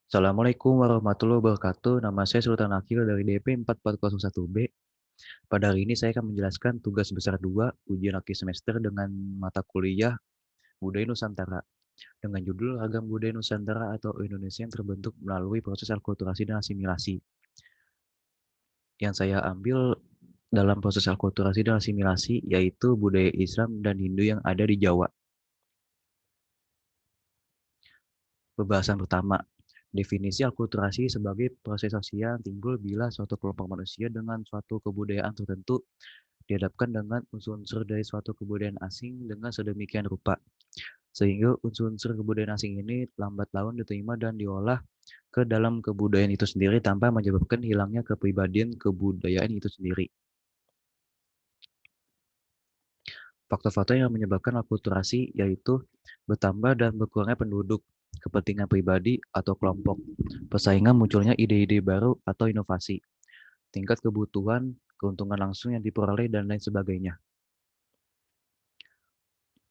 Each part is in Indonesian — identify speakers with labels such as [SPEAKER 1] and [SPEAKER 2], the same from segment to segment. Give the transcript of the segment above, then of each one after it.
[SPEAKER 1] Assalamualaikum warahmatullahi wabarakatuh. Nama saya Sultan Akil dari DP 4401B. Pada hari ini saya akan menjelaskan tugas besar 2 ujian akhir semester dengan mata kuliah Budaya Nusantara dengan judul Ragam Budaya Nusantara atau Indonesia yang terbentuk melalui proses akulturasi dan asimilasi. Yang saya ambil dalam proses akulturasi dan asimilasi yaitu budaya Islam dan Hindu yang ada di Jawa. Pembahasan pertama, definisi akulturasi sebagai proses sosial yang timbul bila suatu kelompok manusia dengan suatu kebudayaan tertentu dihadapkan dengan unsur-unsur dari suatu kebudayaan asing dengan sedemikian rupa, sehingga unsur-unsur kebudayaan asing ini lambat laun diterima dan diolah ke dalam kebudayaan itu sendiri tanpa menyebabkan hilangnya kepribadian kebudayaan itu sendiri. Faktor-faktor yang menyebabkan akulturasi yaitu bertambah dan berkurangnya penduduk, kepentingan pribadi atau kelompok, persaingan munculnya ide-ide baru atau inovasi, tingkat kebutuhan, keuntungan langsung yang diperoleh, dan lain sebagainya.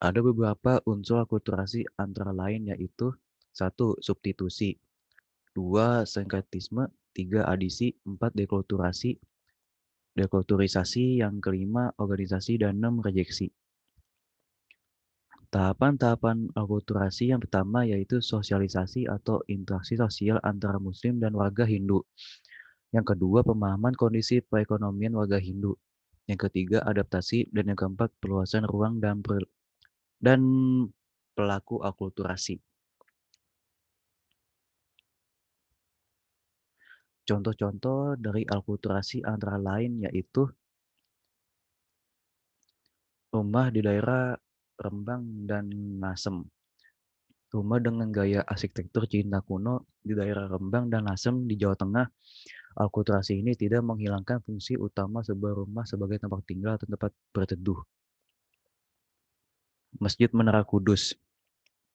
[SPEAKER 1] Ada beberapa unsur akulturasi antara lain yaitu 1. Substitusi, 2. Sinkretisme, 3. Adisi, 4. Dekulturisasi, yang kelima organisasi, dan 6. Rejeksi. Tahapan-tahapan akulturasi yang pertama yaitu sosialisasi atau interaksi sosial antara Muslim dan warga Hindu. Yang kedua, pemahaman kondisi perekonomian warga Hindu. Yang ketiga, adaptasi. Dan yang keempat, perluasan ruang dan pelaku akulturasi. Contoh-contoh dari akulturasi antara lain yaitu rumah di daerah Rembang dan Lasem. Rumah dengan gaya arsitektur Cina kuno di daerah Rembang dan Lasem di Jawa Tengah. Akulturasi ini tidak menghilangkan fungsi utama sebuah rumah sebagai tempat tinggal atau tempat berteduh. Masjid Menara Kudus.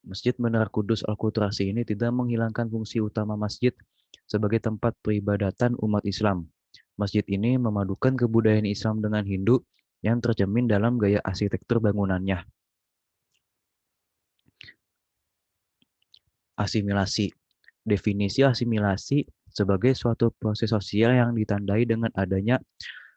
[SPEAKER 1] Masjid Menara Kudus akulturasi ini tidak menghilangkan fungsi utama masjid sebagai tempat peribadatan umat Islam. Masjid ini memadukan kebudayaan Islam dengan Hindu yang tercermin dalam gaya arsitektur bangunannya. Asimilasi. Definisi asimilasi sebagai suatu proses sosial yang ditandai dengan adanya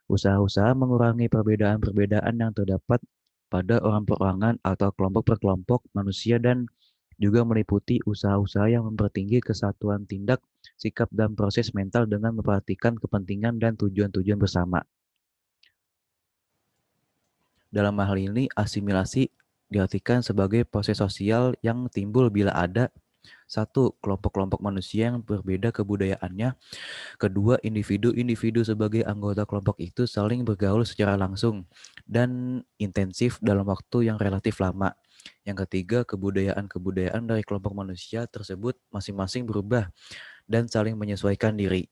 [SPEAKER 1] usaha-usaha mengurangi perbedaan-perbedaan yang terdapat pada orang perorangan atau kelompok per kelompok manusia dan juga meliputi usaha-usaha yang mempertinggi kesatuan tindak, sikap, dan proses mental dengan memperhatikan kepentingan dan tujuan-tujuan bersama. Dalam hal ini, asimilasi diartikan sebagai proses sosial yang timbul bila ada 1. Kelompok-kelompok manusia yang berbeda kebudayaannya. 2. Individu-individu sebagai anggota kelompok itu saling bergaul secara langsung dan intensif dalam waktu yang relatif lama. Yang ketiga, kebudayaan-kebudayaan dari kelompok manusia tersebut masing-masing berubah dan saling menyesuaikan diri.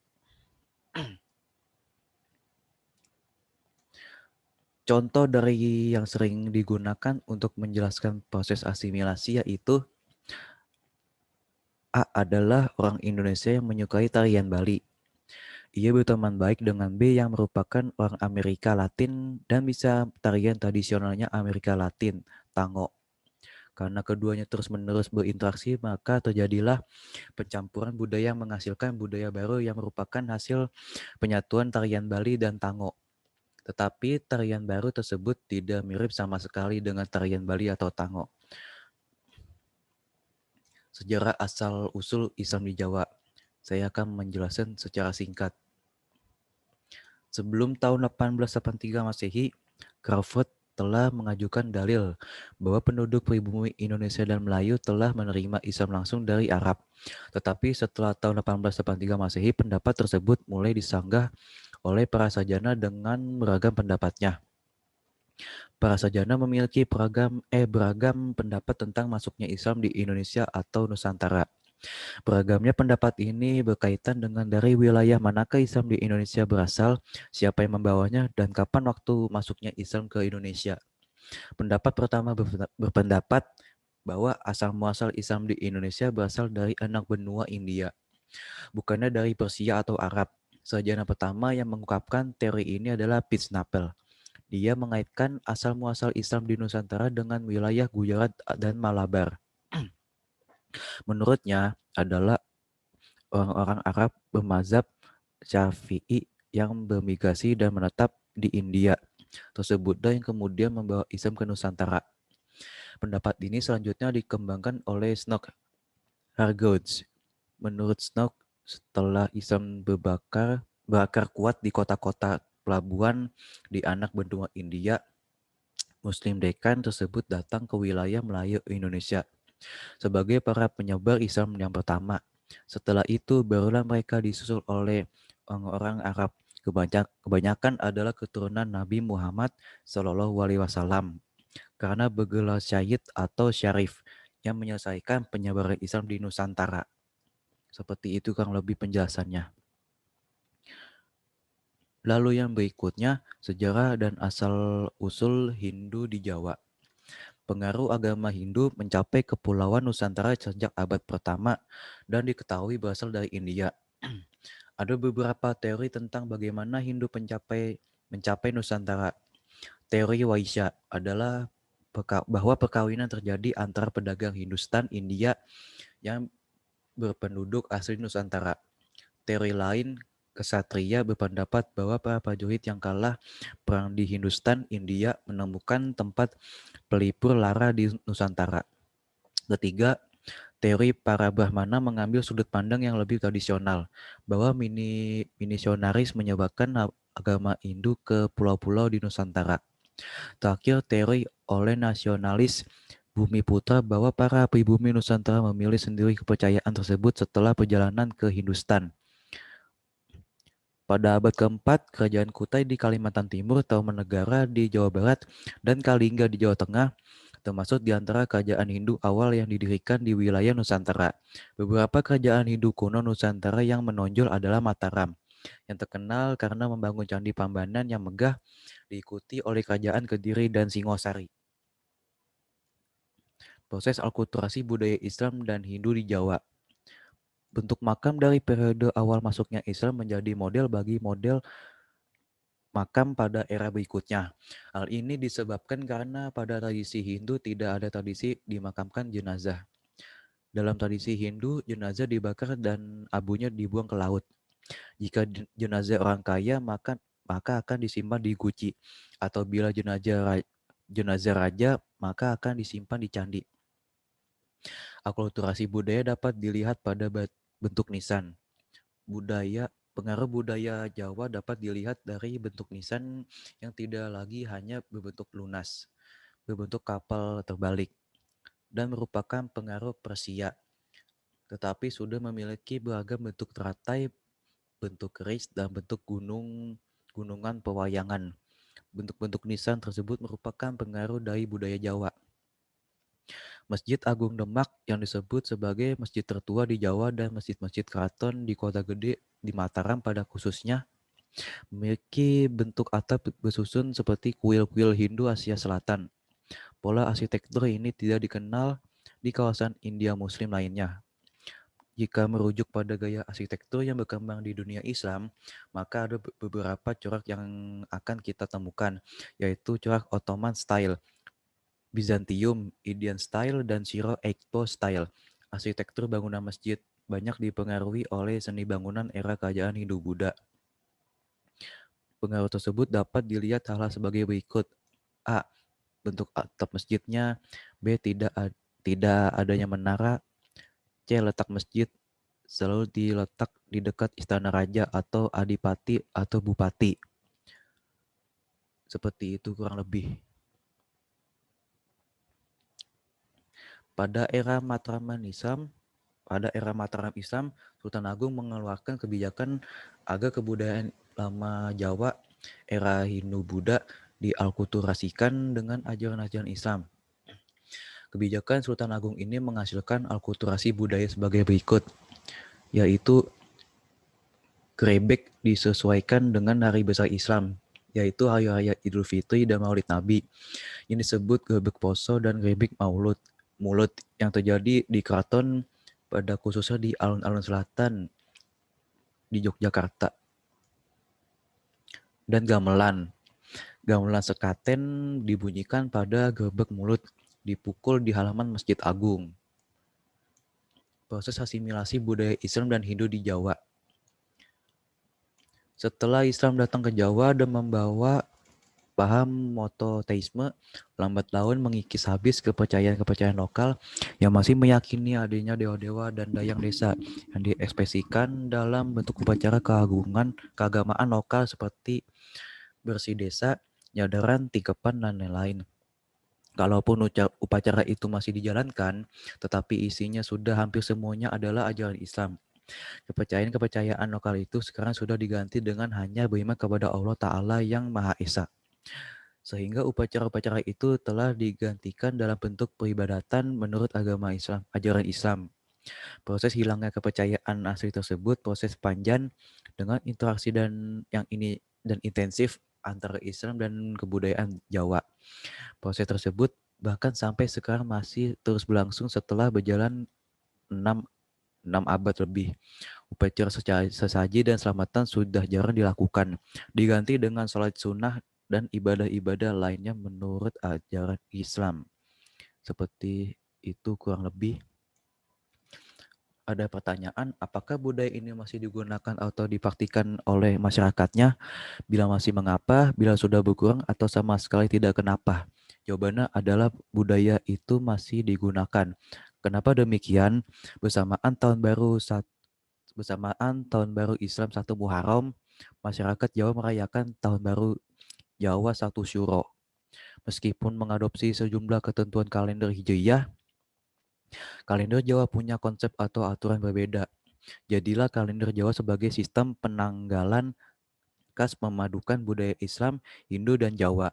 [SPEAKER 1] Contoh dari yang sering digunakan untuk menjelaskan proses asimilasi yaitu A adalah orang Indonesia yang menyukai tarian Bali. Ia berteman baik dengan B yang merupakan orang Amerika Latin dan bisa tarian tradisionalnya Amerika Latin, tango. Karena keduanya terus-menerus berinteraksi, maka terjadilah pencampuran budaya yang menghasilkan budaya baru yang merupakan hasil penyatuan tarian Bali dan tango. Tetapi tarian baru tersebut tidak mirip sama sekali dengan tarian Bali atau tango. Sejarah asal-usul Islam di Jawa. Saya akan menjelaskan secara singkat. Sebelum tahun 1883 Masehi, Crawford telah mengajukan dalil bahwa penduduk pribumi Indonesia dan Melayu telah menerima Islam langsung dari Arab. Tetapi setelah tahun 1883 Masehi, pendapat tersebut mulai disanggah oleh para sarjana dengan beragam pendapatnya. Para sarjana memiliki beragam pendapat tentang masuknya Islam di Indonesia atau Nusantara. Beragamnya pendapat ini berkaitan dengan dari wilayah manakah Islam di Indonesia berasal, siapa yang membawanya, dan kapan waktu masuknya Islam ke Indonesia. Pendapat pertama berpendapat bahwa asal-muasal Islam di Indonesia berasal dari anak benua India, bukannya dari Persia atau Arab. Sarjana pertama yang mengungkapkan teori ini adalah Pitznapel. Dia mengaitkan asal-muasal Islam di Nusantara dengan wilayah Gujarat dan Malabar. Menurutnya adalah orang-orang Arab bermazhab Syafi'i yang bermigrasi dan menetap di India tersebutlah yang kemudian membawa Islam ke Nusantara. Pendapat ini selanjutnya dikembangkan oleh Snook Hargouts. Menurut Snook, setelah Islam berakar kuat di kota-kota pelabuhan di anak benua India, Muslim Deccan tersebut datang ke wilayah Melayu Indonesia sebagai para penyebar Islam yang pertama. Setelah itu barulah mereka disusul oleh orang-orang Arab. Kebanyakan adalah keturunan Nabi Muhammad Shallallahu Alaihi Wasallam karena bergelar Syahid atau Syarif yang menyelesaikan penyebaran Islam di Nusantara. Seperti itu kurang lebih penjelasannya. Lalu yang berikutnya, sejarah dan asal-usul Hindu di Jawa. Pengaruh agama Hindu mencapai kepulauan Nusantara sejak abad pertama dan diketahui berasal dari India. Ada beberapa teori tentang bagaimana Hindu mencapai Nusantara. Teori Waisya adalah bahwa perkawinan terjadi antara pedagang Hindustan India yang berpenduduk asli Nusantara. Teori lain, kesatria berpendapat bahwa para prajurit yang kalah perang di Hindustan India menemukan tempat pelipur lara di Nusantara. Ketiga, teori para Brahmana mengambil sudut pandang yang lebih tradisional, bahwa misionaris menyebarkan agama Hindu ke pulau-pulau di Nusantara. Terakhir, teori oleh nasionalis Bumi Putra bahwa para pribumi Nusantara memilih sendiri kepercayaan tersebut setelah perjalanan ke Hindustan. Pada abad keempat, kerajaan Kutai di Kalimantan Timur, Tarumanegara di Jawa Barat, dan Kalingga di Jawa Tengah termasuk di antara kerajaan Hindu awal yang didirikan di wilayah Nusantara. Beberapa kerajaan Hindu kuno Nusantara yang menonjol adalah Mataram, yang terkenal karena membangun candi Prambanan yang megah, diikuti oleh kerajaan Kediri dan Singosari. Proses alkulturasi budaya Islam dan Hindu di Jawa. Bentuk makam dari periode awal masuknya Islam menjadi model bagi model makam pada era berikutnya. Hal ini disebabkan karena pada tradisi Hindu tidak ada tradisi dimakamkan jenazah. Dalam tradisi Hindu, jenazah dibakar dan abunya dibuang ke laut. Jika jenazah orang kaya, maka akan disimpan di guci. Atau bila jenazah raja, maka akan disimpan di candi. Akulturasi budaya dapat dilihat pada bentuk nisan. Pengaruh budaya Jawa dapat dilihat dari bentuk nisan yang tidak lagi hanya berbentuk lunas, berbentuk kapal terbalik, dan merupakan pengaruh Persia, tetapi sudah memiliki beragam bentuk teratai, bentuk keris, dan bentuk gunungan pewayangan. Bentuk-bentuk nisan tersebut merupakan pengaruh dari budaya Jawa. Masjid Agung Demak yang disebut sebagai masjid tertua di Jawa dan masjid-masjid keraton di kota gede di Mataram pada khususnya memiliki bentuk atap bersusun seperti kuil-kuil Hindu Asia Selatan. Pola arsitektur ini tidak dikenal di kawasan India Muslim lainnya. Jika merujuk pada gaya arsitektur yang berkembang di dunia Islam, maka ada beberapa corak yang akan kita temukan, yaitu corak Ottoman style, Byzantium, Indian style, dan Syro-Eikpo style. Arsitektur bangunan masjid banyak dipengaruhi oleh seni bangunan era kerajaan Hindu-Buddha. Pengaruh tersebut dapat dilihat hal sebagai berikut. A. Bentuk atap masjidnya. B. Tidak adanya menara. C. Letak masjid selalu diletak di dekat istana raja atau adipati atau bupati. Seperti itu kurang lebih. Pada era Mataram Islam, Sultan Agung mengeluarkan kebijakan agar kebudayaan lama Jawa era Hindu-Buddha dialkulturasikan dengan ajaran-ajaran Islam. Kebijakan Sultan Agung ini menghasilkan alkulturasi budaya sebagai berikut, yaitu grebek disesuaikan dengan hari besar Islam, yaitu hari raya Idul Fitri dan Maulid Nabi, yang disebut grebek poso dan grebek mulut yang terjadi di keraton pada khususnya di alun-alun selatan di Yogyakarta. Dan gamelan sekaten dibunyikan pada grebek mulut dipukul di halaman Masjid Agung. proses asimilasi budaya Islam dan Hindu di Jawa. Setelah Islam datang ke Jawa dan membawa paham monoteisme, lambat laun mengikis habis kepercayaan-kepercayaan lokal yang masih meyakini adanya dewa-dewa dan dayang desa yang diekspresikan dalam bentuk upacara keagamaan lokal seperti bersih desa, nyadaran, tikepan, dan lain-lain. Kalaupun upacara itu masih dijalankan, tetapi isinya sudah hampir semuanya adalah ajaran Islam. Kepercayaan-kepercayaan lokal itu sekarang sudah diganti dengan hanya beriman kepada Allah Ta'ala yang Maha Esa. Sehingga upacara-upacara itu telah digantikan dalam bentuk peribadatan menurut agama Islam, ajaran Islam. Proses hilangnya kepercayaan asli tersebut proses panjang dengan interaksi dan intensif antara Islam dan kebudayaan Jawa. Proses tersebut bahkan sampai sekarang masih terus berlangsung setelah berjalan 6 6 abad lebih. Upacara sesaji dan selamatan sudah jarang dilakukan, diganti dengan sholat sunnah dan ibadah-ibadah lainnya menurut ajaran Islam. Seperti itu kurang lebih. Ada pertanyaan, apakah budaya ini masih digunakan atau dipraktikkan oleh masyarakatnya? Bila masih, mengapa? Bila sudah berkurang atau sama sekali tidak, kenapa? Jawabannya adalah budaya itu masih digunakan. Kenapa demikian? Bersamaan tahun baru Islam 1 Muharram, masyarakat Jawa merayakan tahun baru Jawa 1 Syuro. Meskipun mengadopsi sejumlah ketentuan kalender Hijriyah, kalender Jawa punya konsep atau aturan berbeda. Jadilah kalender Jawa sebagai sistem penanggalan khas memadukan budaya Islam, Hindu, dan Jawa.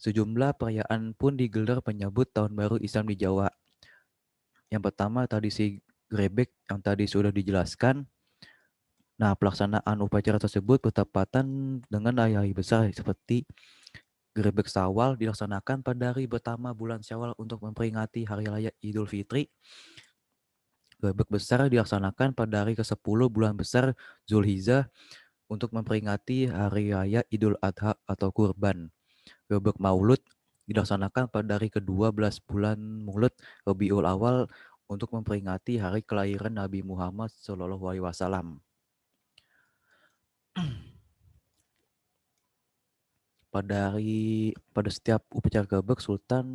[SPEAKER 1] Sejumlah perayaan pun digelar menyambut tahun baru Islam di Jawa. Yang pertama tradisi grebek yang tadi sudah dijelaskan. Nah, pelaksanaan upacara tersebut bertepatan dengan hari-hari besar seperti Grebek Syawal dilaksanakan pada hari pertama bulan Syawal untuk memperingati Hari Raya Idul Fitri. Grebek Besar dilaksanakan pada hari ke-10 bulan besar Zulhijjah untuk memperingati Hari Raya Idul Adha atau Kurban. Grebek Maulud dilaksanakan pada hari ke-12 bulan Maulud Rabiul Awal untuk memperingati hari kelahiran Nabi Muhammad SAW. Pada setiap upacara grebek, Sultan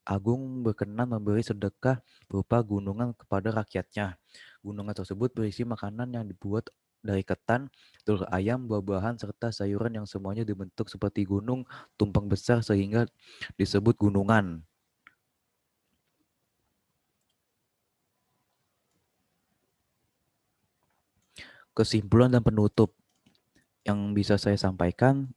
[SPEAKER 1] Agung berkenan memberi sedekah berupa gunungan kepada rakyatnya. Gunungan tersebut berisi makanan yang dibuat dari ketan, telur ayam, buah-buahan, serta sayuran yang semuanya dibentuk seperti gunung tumpeng besar sehingga disebut gunungan. Kesimpulan dan penutup yang bisa saya sampaikan,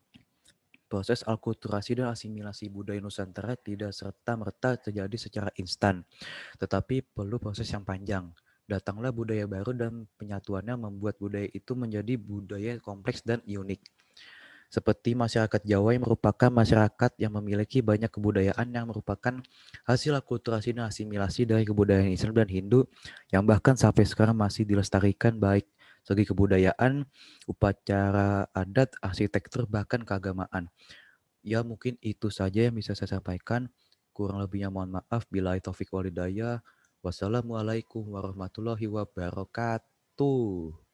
[SPEAKER 1] proses alkulturasi dan asimilasi budaya Nusantara tidak serta-merta terjadi secara instan, tetapi perlu proses yang panjang. Datanglah budaya baru dan penyatuannya membuat budaya itu menjadi budaya kompleks dan unik. Seperti masyarakat Jawa yang merupakan masyarakat yang memiliki banyak kebudayaan yang merupakan hasil akulturasi dan asimilasi dari kebudayaan Islam dan Hindu yang bahkan sampai sekarang masih dilestarikan baik segi kebudayaan, upacara adat, arsitektur, bahkan keagamaan. Ya mungkin itu saja yang bisa saya sampaikan. Kurang lebihnya mohon maaf. Billahi taufik walhidayah. Wassalamualaikum warahmatullahi wabarakatuh.